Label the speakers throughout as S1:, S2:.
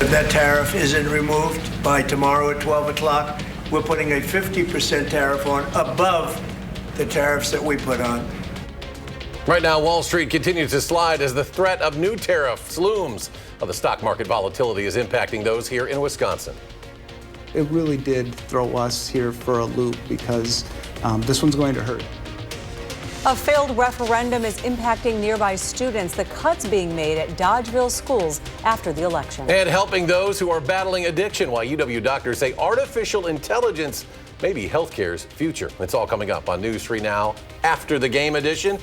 S1: If that tariff isn't removed by tomorrow at 12 o'clock, we're putting a 50% tariff on above the tariffs that we put on.
S2: Right now, Wall Street continues to slide as the threat of new tariffs looms. While the stock market volatility is impacting those here in Wisconsin.
S3: It really did throw us here for a loop because this one's going to hurt.
S4: A failed referendum is impacting nearby students. The cuts being made at Dodgeville schools after the election.
S2: And helping those who are battling addiction, while UW doctors say artificial intelligence may be healthcare's future. It's all coming up on News 3 Now after the game edition.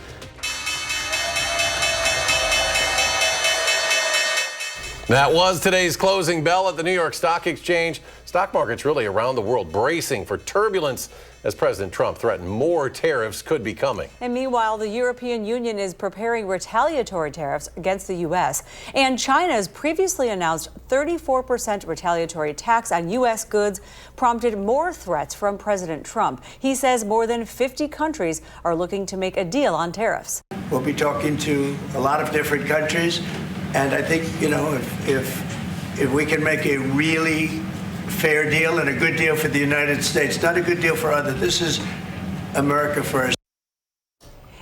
S2: That was today's closing bell at the New York Stock Exchange. Stock markets really around the world bracing for turbulence as President Trump threatened more tariffs could be coming.
S4: And meanwhile, the European Union is preparing retaliatory tariffs against the U.S. And China's previously announced 34% retaliatory tax on U.S. goods prompted more threats from President Trump. He says more than 50 countries are looking to make a deal on tariffs.
S1: We'll be talking to a lot of different countries. And I think, if we can make a really fair deal and a good deal for the United States, not a good deal for others, this is America first.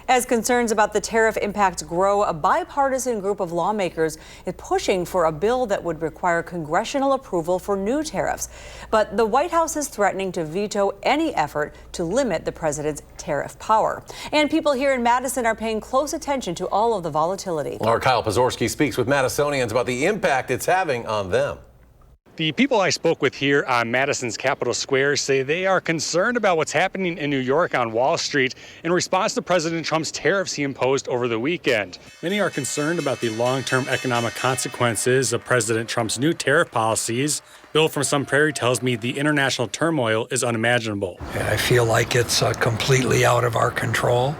S4: As concerns about the tariff impacts grow, a bipartisan group of lawmakers is pushing for a bill that would require congressional approval for new tariffs. But the White House is threatening to veto any effort to limit the president's tariff power. And people here in Madison are paying close attention to all of the volatility.
S2: Our Kyle Pozorski speaks with Madisonians about the impact it's having on them.
S5: The people I spoke with here on Madison's Capitol Square say they are concerned about what's happening in New York on Wall Street in response to President Trump's tariffs he imposed over the weekend. Many are concerned about the long-term economic consequences of President Trump's new tariff policies. Bill from Sun Prairie tells me the international turmoil is unimaginable.
S6: I feel like it's completely out of our control.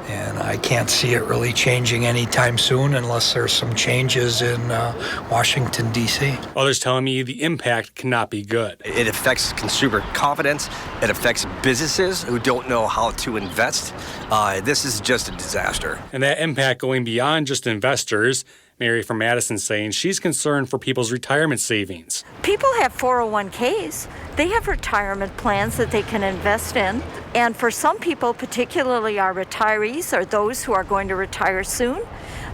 S6: And I can't see it really changing anytime soon unless there's some changes in Washington, D.C.
S5: Others telling me the impact cannot be good.
S7: It affects consumer confidence. It affects businesses who don't know how to invest. This is just a disaster.
S5: And that impact going beyond just investors. Mary from Madison saying she's concerned for people's retirement savings.
S8: People have 401ks. They have retirement plans that they can invest in. And for some people, particularly our retirees or those who are going to retire soon,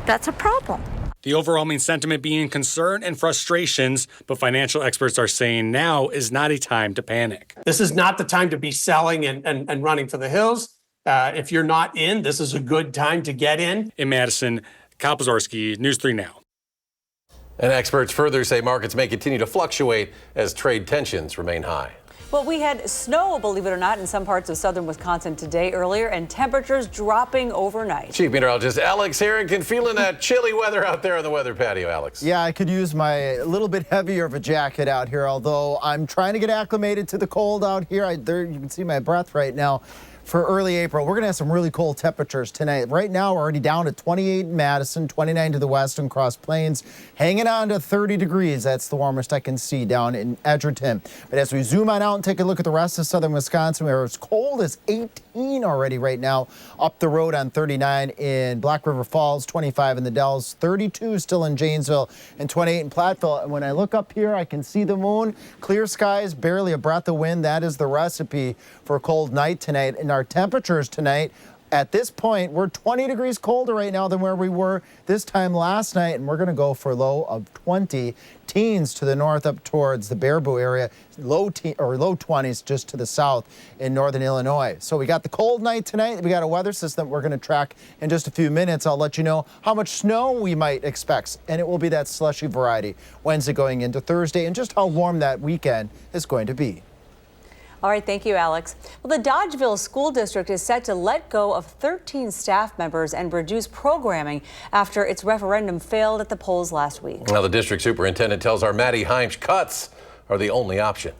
S8: that's a problem.
S5: The overwhelming sentiment being concern and frustrations, but financial experts are saying now is not a time to panic.
S9: This is not the time to be selling and running for the hills. If you're not in, this is a good time to get in.
S5: In Madison, Kyle Pozorski, News 3 Now.
S2: And experts further say markets may continue to fluctuate as trade tensions remain high.
S4: Well, we had snow, believe it or not, in some parts of southern Wisconsin today earlier, and temperatures dropping overnight.
S2: Chief Meteorologist Alex Harrington feeling that chilly weather out there on the weather patio, Alex.
S10: Yeah, I could use my little bit heavier of a jacket out here, although I'm trying to get acclimated to the cold out here. There you can see my breath right now. For early April, we're going to have some really cold temperatures tonight. Right now, we're already down to 28 in Madison, 29 to the west and Cross Plains, hanging on to 30 degrees. That's the warmest I can see down in Edgerton. But as we zoom on out and take a look at the rest of southern Wisconsin, we're as cold as 18 already right now. Up the road on 39 in Black River Falls, 25 in the Dells, 32 still in Janesville, and 28 in Platteville. And when I look up here, I can see the moon. Clear skies, barely a breath of wind. That is the recipe for a cold night tonight. And our temperatures tonight, at this point, we're 20 degrees colder right now than where we were this time last night, and we're going to go for a low of 20. Teens to the north up towards the Baraboo area, low 20s just to the south in northern Illinois. So we got the cold night tonight. We got a weather system we're going to track in just a few minutes. I'll let you know how much snow we might expect, and it will be that slushy variety Wednesday going into Thursday, and just how warm that weekend is going to be.
S4: All right, thank you, Alex. Well, the Dodgeville School District is set to let go of 13 staff members and reduce programming after its referendum failed at the polls last week.
S2: Now, the district superintendent tells our Maddie Heimsch cuts are the only option.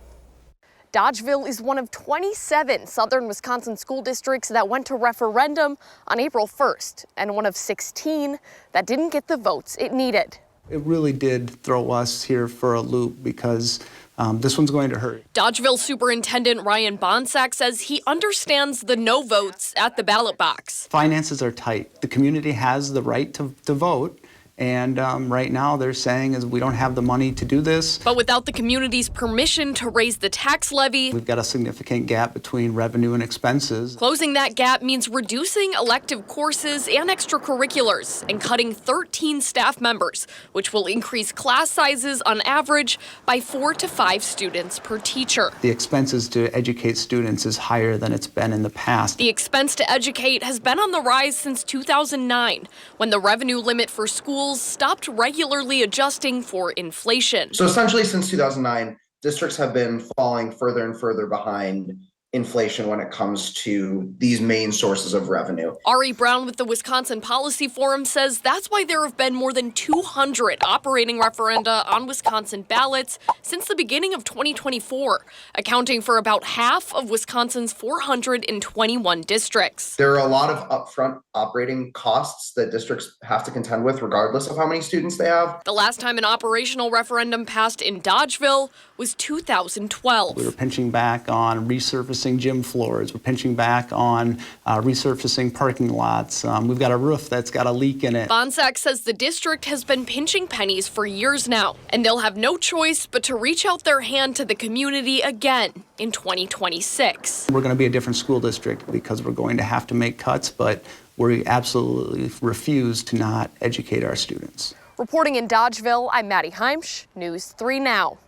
S11: Dodgeville is one of 27 southern Wisconsin school districts that went to referendum on April 1st, and one of 16 that didn't get the votes it needed.
S3: It really did throw us here for a loop because this one's going to hurt.
S11: Dodgeville Superintendent Ryan Bonsack says he understands the no votes at the ballot box.
S3: Finances are tight. The community has the right to vote, And right now they're saying is we don't have the money to do this.
S11: But without the community's permission to raise the tax levy,
S3: We've got a significant gap between revenue and expenses.
S11: closing that gap means reducing elective courses and extracurriculars and cutting 13 staff members, which will increase class sizes on average by 4 to 5 students per teacher.
S3: The expenses to educate students is higher than it's been in the past.
S11: The expense to educate has been on the rise since 2009, when the revenue limit for schools stopped regularly adjusting for inflation.
S12: So essentially, since 2009, districts have been falling further and further behind inflation when it comes to these main sources of revenue.
S11: Ari Brown with the Wisconsin Policy Forum says that's why there have been more than 200 operating referenda on Wisconsin ballots since the beginning of 2024, accounting for about half of Wisconsin's 421 districts.
S12: There are a lot of upfront operating costs that districts have to contend with regardless of how many students they have.
S11: The last time an operational referendum passed in Dodgeville was 2012.
S3: We were pinching back on resurfacing gym floors. We're pinching back on resurfacing parking lots. We've got a roof that's got a leak in it.
S11: Bonsack says the district has been pinching pennies for years now, and they'll have no choice but to reach out their hand to the community again in 2026.
S3: We're going to be a different school district because we're going to have to make cuts, but we absolutely refuse to not educate our students.
S11: Reporting in Dodgeville, I'm Maddie Heimsch, News 3 Now.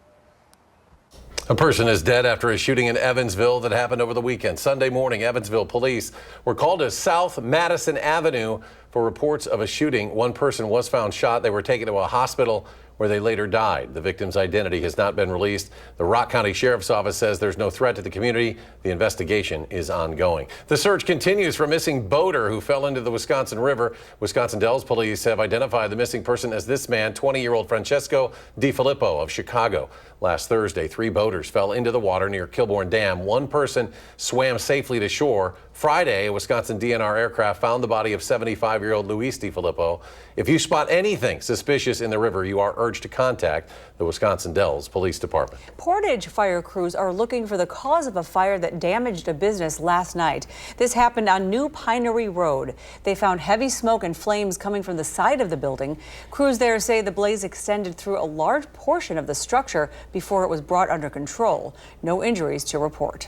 S2: A person is dead after a shooting in Evansville that happened over the weekend. Sunday morning, Evansville police were called to South Madison Avenue for reports of a shooting. One person was found shot. They were taken to a hospital where they later died. The victim's identity has not been released. The Rock County Sheriff's Office says there's no threat to the community. The investigation is ongoing. The search continues for a missing boater who fell into the Wisconsin River. Wisconsin Dells police have identified the missing person as this man, 20-year-old Francesco DiFilippo of Chicago. Last Thursday, 3 boaters fell into the water near Kilbourne Dam. One person swam safely to shore. Friday, a Wisconsin DNR aircraft found the body of 75-year-old Luis DiFilippo. If you spot anything suspicious in the river, you are urged to contact the Wisconsin Dells Police Department.
S4: Portage fire crews are looking for the cause of a fire that damaged a business last night. This happened on New Pinery Road. They found heavy smoke and flames coming from the side of the building. Crews there say the blaze extended through a large portion of the structure before it was brought under control. No injuries to report.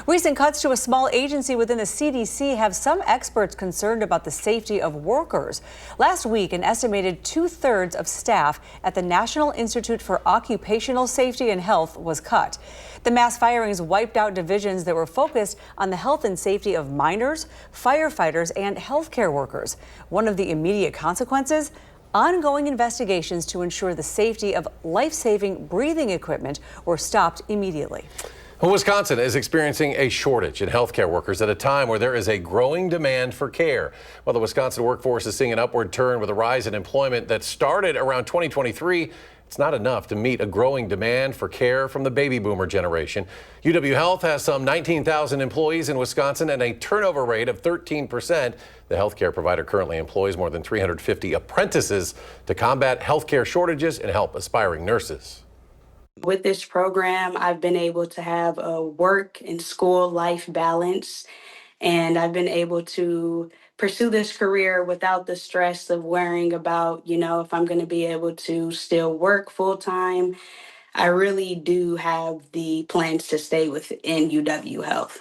S4: Recent cuts to a small agency within the CDC have some experts concerned about the safety of workers. Last week, an estimated 2/3 of staff at the National Institute for Occupational Safety and Health was cut. The mass firings wiped out divisions that were focused on the health and safety of miners, firefighters, and healthcare workers. One of the immediate consequences? Ongoing investigations to ensure the safety of life-saving breathing equipment were stopped immediately.
S2: Wisconsin is experiencing a shortage in healthcare workers at a time where there is a growing demand for care. While the Wisconsin workforce is seeing an upward turn with a rise in employment that started around 2023, it's not enough to meet a growing demand for care from the baby boomer generation. UW Health has some 19,000 employees in Wisconsin and a turnover rate of 13%. The healthcare provider currently employs more than 350 apprentices to combat healthcare shortages and help aspiring nurses.
S13: With this program, I've been able to have a work and school life balance, and I've been able to pursue this career without the stress of worrying about, if I'm going to be able to still work full time. I really do have the plans to stay within UW Health.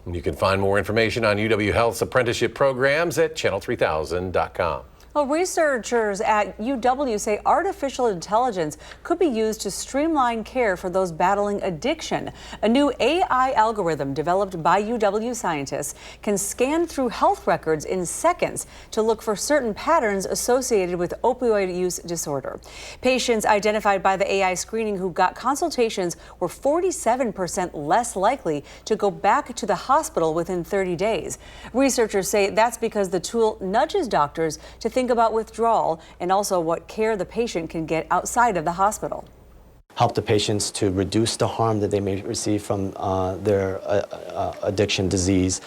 S2: You can find more information on UW Health's apprenticeship programs at channel3000.com.
S4: Well, researchers at UW say artificial intelligence could be used to streamline care for those battling addiction. A new AI algorithm developed by UW scientists can scan through health records in seconds to look for certain patterns associated with opioid use disorder. Patients identified by the AI screening who got consultations were 47% less likely to go back to the hospital within 30 days. Researchers say that's because the tool nudges doctors to think about withdrawal and also what care the patient can get outside of the hospital.
S14: Help the patients to reduce the harm that they may receive from their addiction disease,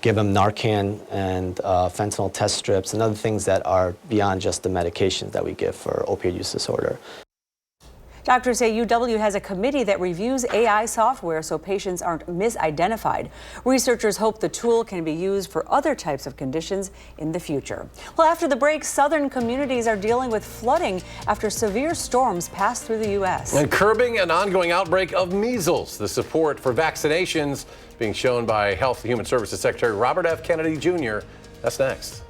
S14: give them Narcan and fentanyl test strips and other things that are beyond just the medications that we give for opioid use disorder.
S4: Doctors say UW has a committee that reviews AI software so patients aren't misidentified. Researchers hope the tool can be used for other types of conditions in the future. Well, after the break, southern communities are dealing with flooding after severe storms pass through the U.S.
S2: And curbing an ongoing outbreak of measles. The support for vaccinations being shown by Health and Human Services Secretary Robert F. Kennedy Jr. That's next.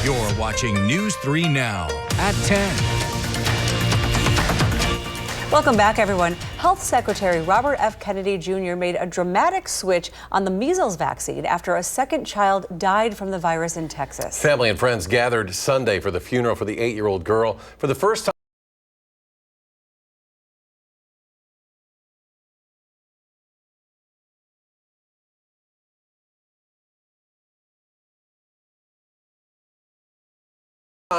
S15: You're watching News 3 Now at 10.
S4: Welcome back, everyone. Health Secretary Robert F. Kennedy Jr. made a dramatic switch on the measles vaccine after a second child died from the virus in Texas.
S2: Family and friends gathered Sunday for the funeral for the 8-year-old girl. For the first time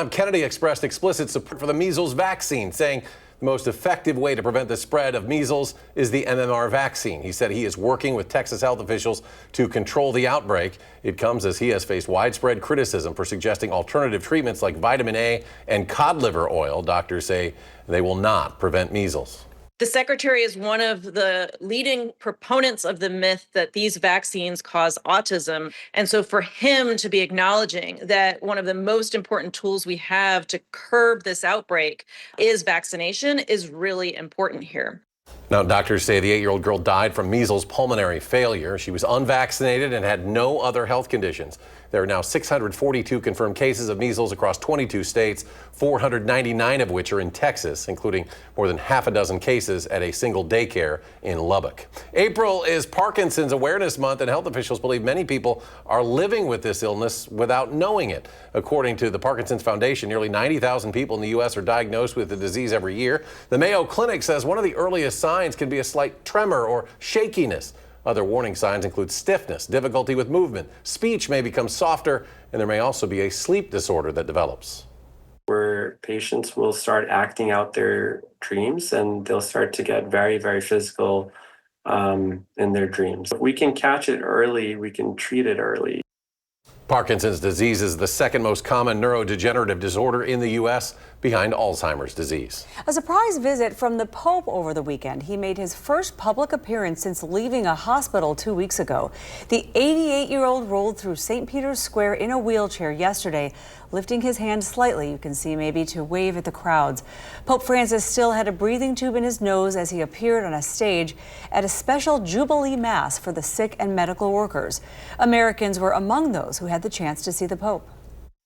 S2: Kennedy expressed explicit support for the measles vaccine, saying the most effective way to prevent the spread of measles is the MMR vaccine. He said he is working with Texas health officials to control the outbreak. It comes as he has faced widespread criticism for suggesting alternative treatments like vitamin A and cod liver oil. Doctors say they will not prevent measles.
S16: The secretary is one of the leading proponents of the myth that these vaccines cause autism. And so for him to be acknowledging that one of the most important tools we have to curb this outbreak is vaccination is really important here.
S2: Now, doctors say the 8-year-old girl died from measles pulmonary failure. She was unvaccinated and had no other health conditions. There are now 642 confirmed cases of measles across 22 states, 499 of which are in Texas, including more than half a dozen cases at a single daycare in Lubbock. April is Parkinson's Awareness Month, and health officials believe many people are living with this illness without knowing it. According to the Parkinson's Foundation, nearly 90,000 people in the U.S. are diagnosed with the disease every year. The Mayo Clinic says one of the earliest signs can be a slight tremor or shakiness. Other warning signs include stiffness, difficulty with movement, speech may become softer, and there may also be a sleep disorder that develops.
S17: Where patients will start acting out their dreams and they'll start to get very, very physical in their dreams. If we can catch it early, we can treat it early.
S2: Parkinson's disease is the second most common neurodegenerative disorder in the U.S., behind Alzheimer's disease.
S4: A surprise visit from the Pope over the weekend. He made his first public appearance since leaving a hospital 2 weeks ago. The 88-year-old rolled through St. Peter's Square in a wheelchair yesterday, lifting his hand slightly, you can see maybe, to wave at the crowds. Pope Francis still had a breathing tube in his nose as he appeared on a stage at a special Jubilee Mass for the sick and medical workers. Americans were among those who had the chance to see the Pope.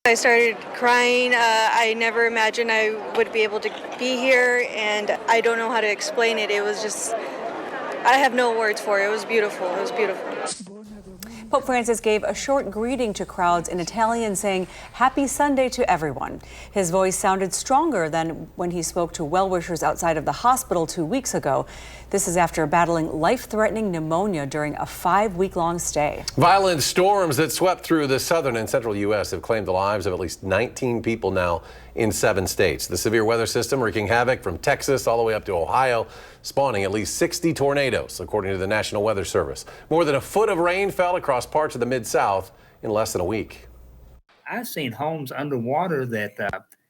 S18: I started crying. I never imagined I would be able to be here, and I don't know how to explain it. It was just, I have no words for it. It was beautiful. It was beautiful.
S4: Pope Francis gave a short greeting to crowds in Italian, saying, "Happy Sunday to everyone." His voice sounded stronger than when he spoke to well-wishers outside of the hospital 2 weeks ago. This is after battling life-threatening pneumonia during a 5-week-long stay.
S2: Violent storms that swept through the southern and central U.S. have claimed the lives of at least 19 people now in 7 states. The severe weather system wreaking havoc from Texas all the way up to Ohio, spawning at least 60 tornadoes, according to the National Weather Service. More than a foot of rain fell across parts of the Mid-South in less than a week.
S19: I've seen homes underwater that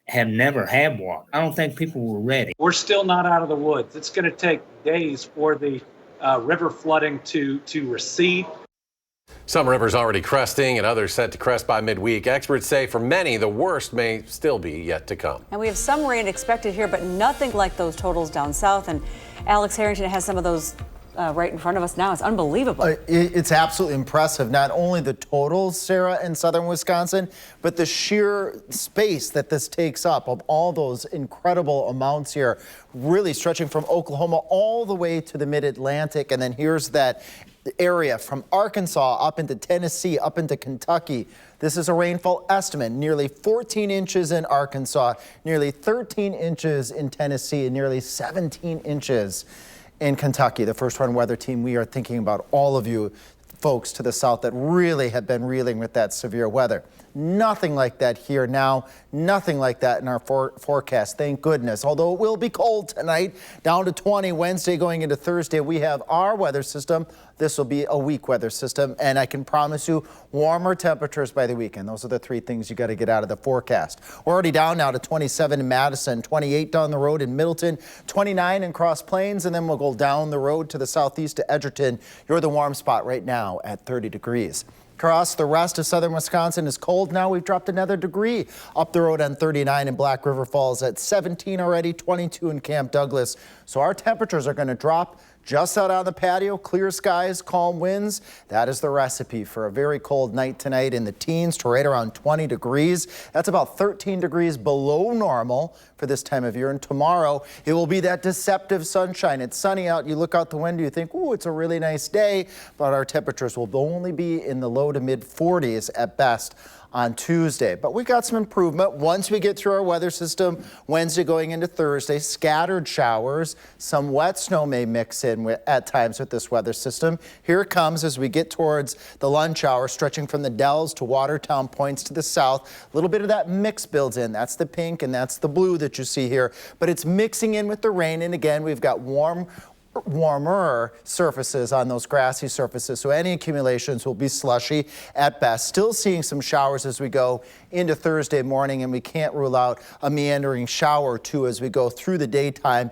S19: have never had water. I don't think people were ready.
S20: We're still not out of the woods. It's going to take days for the river flooding to recede.
S2: Some rivers already cresting and others set to crest by midweek. Experts say for many, the worst may still be yet to come.
S4: And we have some rain expected here, but nothing like those totals down south. And Alex Harrington has some of those right in front of us now. It's unbelievable.
S10: It's absolutely impressive. Not only the totals, Sarah, in southern Wisconsin, but the sheer space that this takes up of all those incredible amounts here, really stretching from Oklahoma all the way to the mid-Atlantic. And then here's that area from Arkansas up into Tennessee, up into Kentucky. This is a rainfall estimate, nearly 14 inches in Arkansas, nearly 13 inches in Tennessee, and nearly 17 inches in Kentucky. The First Run Weather Team, we are thinking about all of you folks to the south that really have been reeling with that severe weather. Nothing like that here now, nothing like that in our forecast, thank goodness. Although it will be cold tonight, down to 20 Wednesday going into Thursday. We have our weather system. This will be a weak weather system, and I can promise you warmer temperatures by the weekend. Those are the 3 things you got to get out of the forecast. We're already down now to 27 in Madison, 28 down the road in Middleton, 29 in Cross Plains, and then we'll go down the road to the southeast to Edgerton. You're the warm spot right now at 30 degrees. Across the rest of southern Wisconsin is cold now. We've dropped another degree up the road on 39 in Black River Falls at 17 already, 22 in Camp Douglas. So our temperatures are going to drop just out on the patio, clear skies, calm winds. That is the recipe for a very cold night tonight in the teens to right around 20 degrees. That's about 13 degrees below normal for this time of year. And tomorrow, it will be that deceptive sunshine. It's sunny out. You look out the window, you think, ooh, it's a really nice day. But our temperatures will only be in the low to mid 40s at best on Tuesday. But we got some improvement once we get through our weather system. Wednesday going into Thursday, scattered showers. Some wet snow may mix in at times with this weather system. Here it comes as we get towards the lunch hour, stretching from the Dells to Watertown points to the south. A little bit of that mix builds in. That's the pink and that's the blue that you see here. But it's mixing in with the rain. And again, we've got warmer surfaces on those grassy surfaces, so any accumulations will be slushy at best. Still seeing some showers as we go into Thursday morning, and we can't rule out a meandering shower or two as we go through the daytime.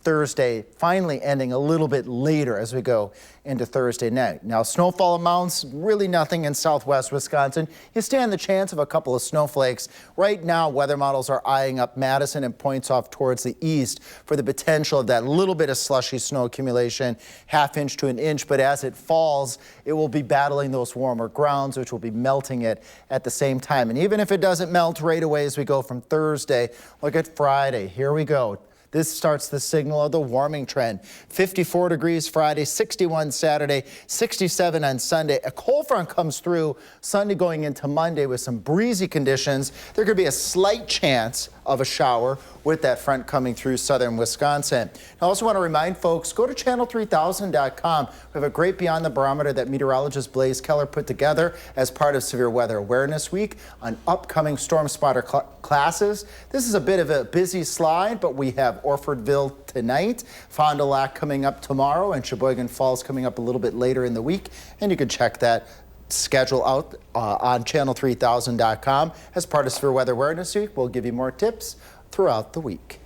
S10: Thursday, finally ending a little bit later as we go into Thursday night. Now, snowfall amounts, really nothing in southwest Wisconsin. You stand the chance of a couple of snowflakes. Right now, weather models are eyeing up Madison and points off towards the east for the potential of that little bit of slushy snow accumulation, ½ inch to an inch. But as it falls, it will be battling those warmer grounds, which will be melting it at the same time. And even if it doesn't melt right away as we go from Thursday, look at Friday. Here we go. This starts the signal of the warming trend. 54 degrees Friday, 61 Saturday, 67 on Sunday. A cold front comes through Sunday going into Monday with some breezy conditions. There could be a slight chance of a shower with that front coming through southern Wisconsin. I also want to remind folks, go to channel3000.com. We have a great Beyond the Barometer that meteorologist Blaze Keller put together as part of Severe Weather Awareness Week on upcoming storm spotter classes. This is a bit of a busy slide, but we have Orfordville tonight, Fond du Lac coming up tomorrow, and Sheboygan Falls coming up a little bit later in the week. And you can check that schedule out on channel3000.com. As part of Severe Weather Awareness Week, we'll give you more tips throughout the week.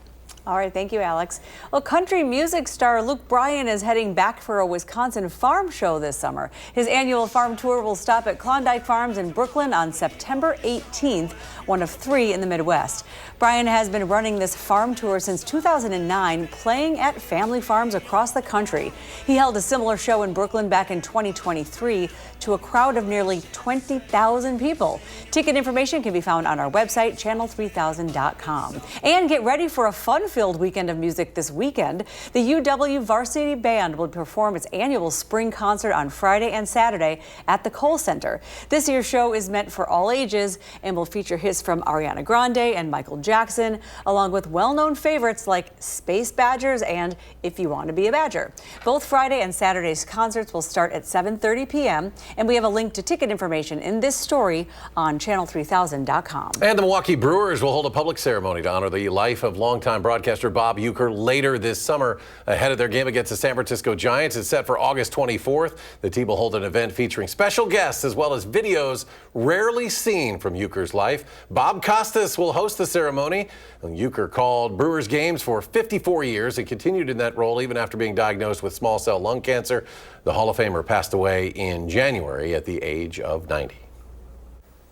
S4: All right, thank you, Alex. Well, country music star Luke Bryan is heading back for a Wisconsin farm show this summer. His annual farm tour will stop at Klondike Farms in Brooklyn on September 18th, one of 3 in the Midwest. Bryan has been running this farm tour since 2009, playing at family farms across the country. He held a similar show in Brooklyn back in 2023 to a crowd of nearly 20,000 people. Ticket information can be found on our website, channel3000.com. And get ready for a fun-filled weekend of music this weekend. The UW Varsity Band will perform its annual spring concert on Friday and Saturday at the Kohl Center. This year's show is meant for all ages and will feature hits from Ariana Grande and Michael Jackson, along with well-known favorites like Space Badgers and If You Want to Be a Badger. Both Friday and Saturday's concerts will start at 7:30 p.m. and we have a link to ticket information in this story on channel3000.com.
S2: And the Milwaukee Brewers will hold a public ceremony to honor the life of longtime broadcaster Bob Uecker later this summer. Ahead of their game against the San Francisco Giants, it's set for August 24th. The team will hold an event featuring special guests as well as videos rarely seen from Uecker's life. Bob Costas will host the ceremony. Uecker called Brewers games for 54 years and continued in that role even after being diagnosed with small cell lung cancer. The Hall of Famer passed away in January at the age of 90.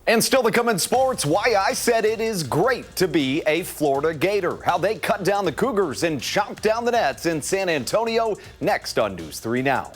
S21: And still to come in sports, why I said it is great to be a Florida Gator. How they cut down the Cougars and chomp down the Nets in San Antonio. Next on News 3 Now.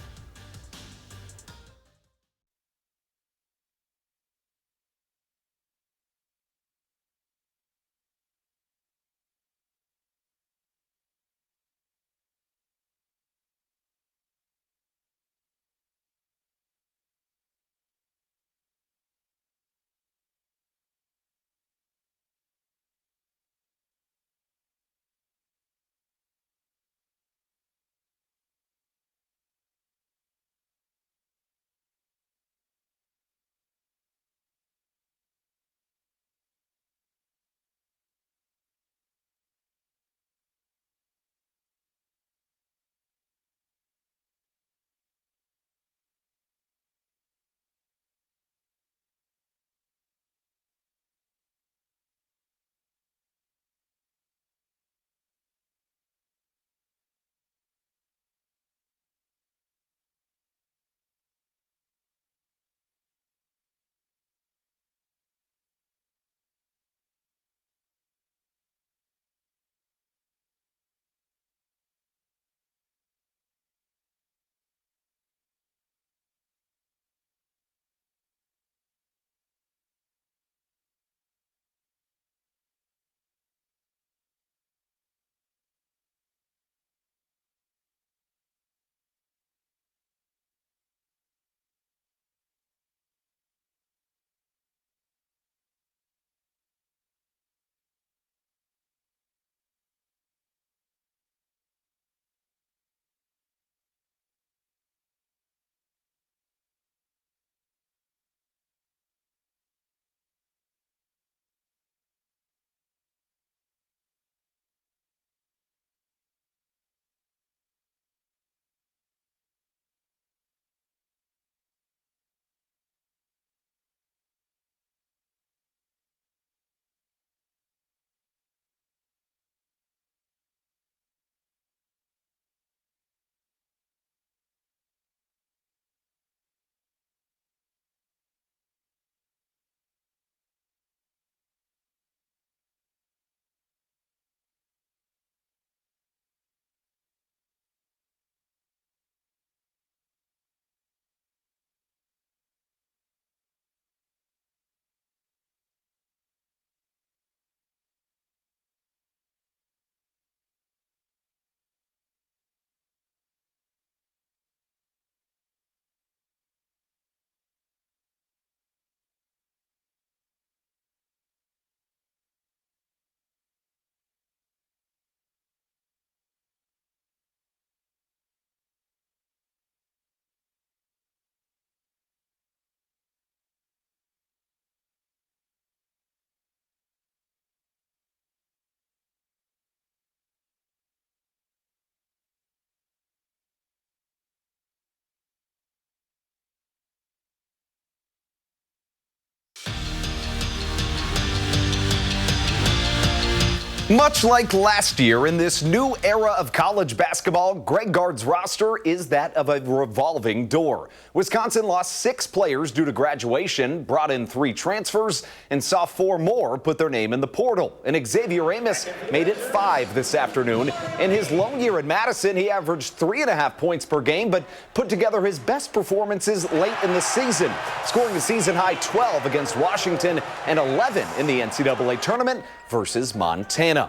S21: Much like last year, in this new era of college basketball, Greg Gard's roster is that of a revolving door. Wisconsin lost 6 players due to graduation, brought in 3 transfers, and saw 4 more put their name in the portal. And Xavier Amos made it 5 this afternoon. In his lone year at Madison, he averaged 3.5 points per game, but put together his best performances late in the season, scoring a season-high 12 against Washington and 11 in the NCAA tournament versus Montana.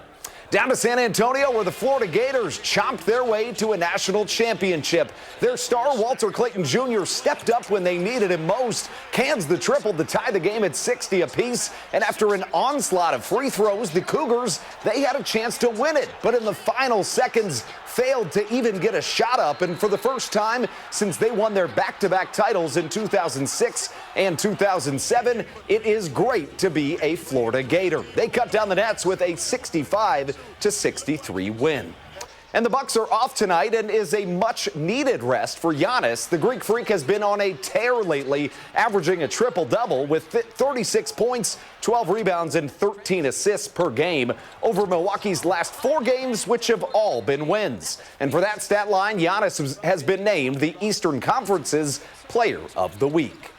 S21: Down to San Antonio, where the Florida Gators chomped their way to a national championship. Their star, Walter Clayton Jr., stepped up when they needed him most, cans the triple to tie the game at 60 apiece. And after an onslaught of free throws, the Cougars, they had a chance to win it. But in the final seconds, failed to even get a shot up. And for the first time since they won their back-to-back titles in 2006 and 2007, it is great to be a Florida Gator. They cut down the nets with a 65-63 win. And the Bucks are off tonight and is a much-needed rest for Giannis. The Greek Freak has been on a tear lately, averaging a triple-double with 36 points, 12 rebounds, and 13 assists per game over Milwaukee's last 4 games, which have all been wins. And for that stat line, Giannis has been named the Eastern Conference's Player of the Week.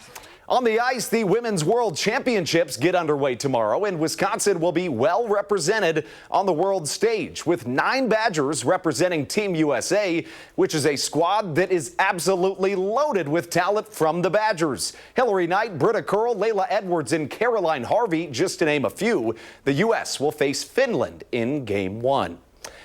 S21: On the ice, the Women's World Championships get underway tomorrow, and Wisconsin will be well represented on the world stage, with 9 Badgers representing Team USA, which is a squad that is absolutely loaded with talent from the Badgers. Hillary Knight, Britta Curl, Layla Edwards, and Caroline Harvey, just to name a few. The U.S. will face Finland in Game 1.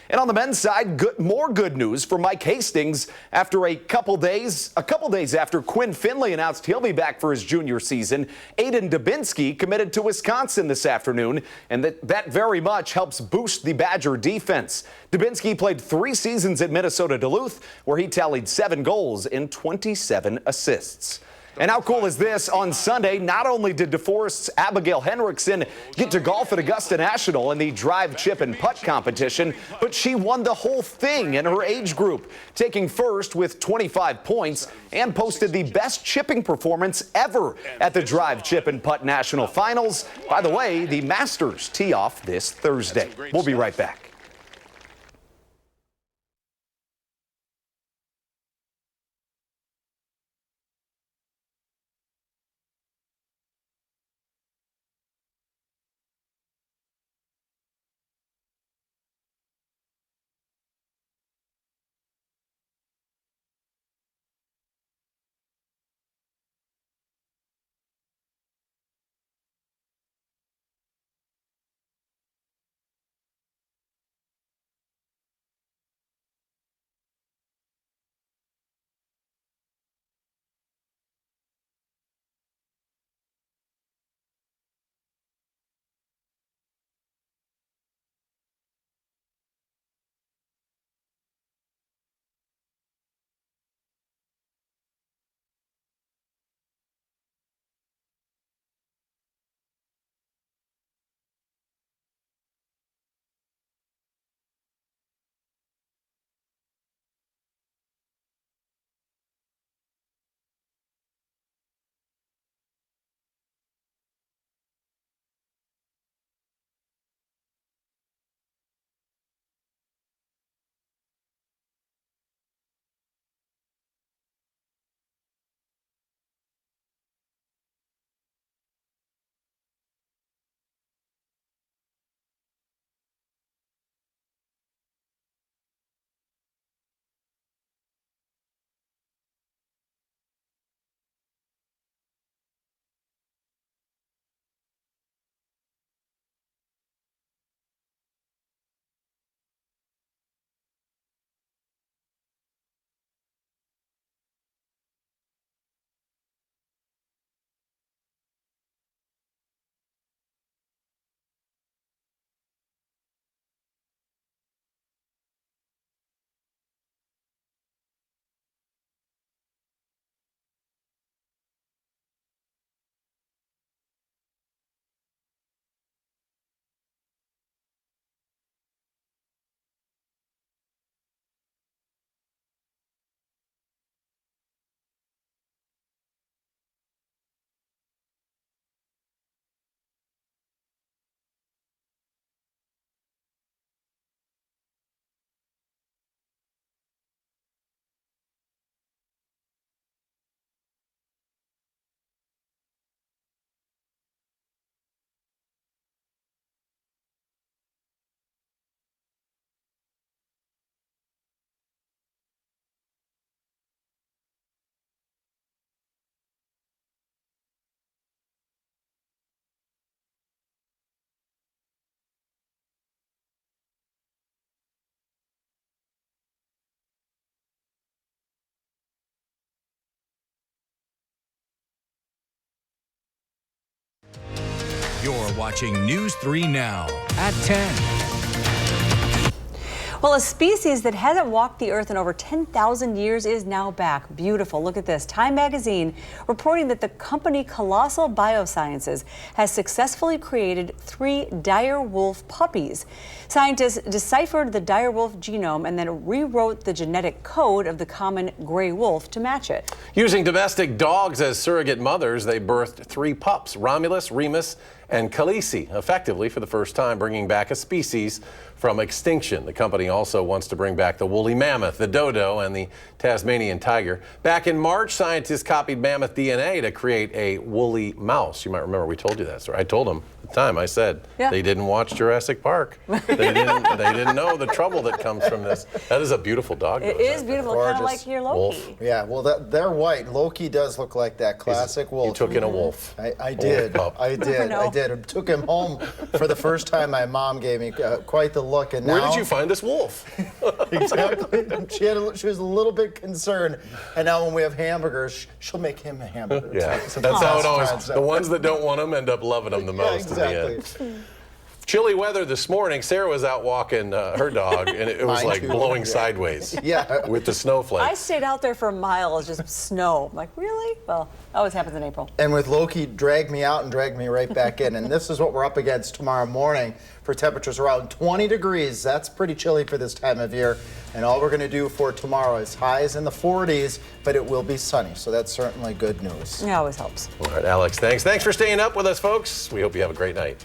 S21: And on the men's side, more good news for Mike Hastings after a couple days after Quinn Finley announced he'll be back for his junior season. Aiden Dubinsky committed to Wisconsin this afternoon, and that very much helps boost the Badger defense. Dubinsky played 3 seasons at Minnesota Duluth, where he tallied 7 goals and 27 assists. And how cool is this? On Sunday, not only did DeForest's Abigail Henriksen get to golf at Augusta National in the drive, chip, and putt competition, but she won the whole thing in her age group, taking first with 25 points and posted the best chipping performance ever at the drive, chip, and putt national finals. By the way, the Masters tee off this Thursday. We'll be right back.
S15: You're watching News 3 Now at 10.
S4: Well, a species that hasn't walked the earth in over 10,000 years is now back. Beautiful. Look at this. Time magazine reporting that the company Colossal Biosciences has successfully created 3 dire wolf puppies. Scientists deciphered the dire wolf genome and then rewrote the genetic code of the common gray wolf to match it.
S2: Using domestic dogs as surrogate mothers, they birthed 3 pups, Romulus, Remus, and Khaleesi, effectively for the first time, bringing back a species from extinction. The company also wants to bring back the woolly mammoth, the dodo, and the Tasmanian tiger. Back in March, scientists copied mammoth DNA to create a woolly mouse. You might remember we told you that story. I told them at the time, I said, they didn't watch Jurassic Park. They didn't know the trouble that comes from this. That is a beautiful dog.
S4: It is beautiful, kind of like your Loki.
S2: Wolf.
S10: Yeah, well, they're white. Loki does look like that classic wolf.
S2: You took in a wolf.
S10: I did. I did. I took him home for the first time. My mom gave me quite the look. And now,
S2: where did you find this wolf?
S10: Exactly. She was a little bit concerned. And now when we have hamburgers, she'll make him a hamburger.
S2: Yeah, that's how it always. The ones that don't want them end up loving them the most in the end. Chilly weather this morning. Sarah was out walking her dog, and it was like blowing sideways.
S10: Yeah,
S2: with the snowflakes.
S4: I stayed out there for miles, just snow. I'm like, really? Well, that always happens in April.
S10: And with Loki, dragged me out and dragged me right back in. And this is what we're up against tomorrow morning for temperatures around 20 degrees. That's pretty chilly for this time of year. And all we're going to do for tomorrow is highs in the 40s, but it will be sunny. So that's certainly good news.
S4: It always helps.
S2: All right, Alex, thanks. Thanks for staying up with us, folks. We hope you have a great night.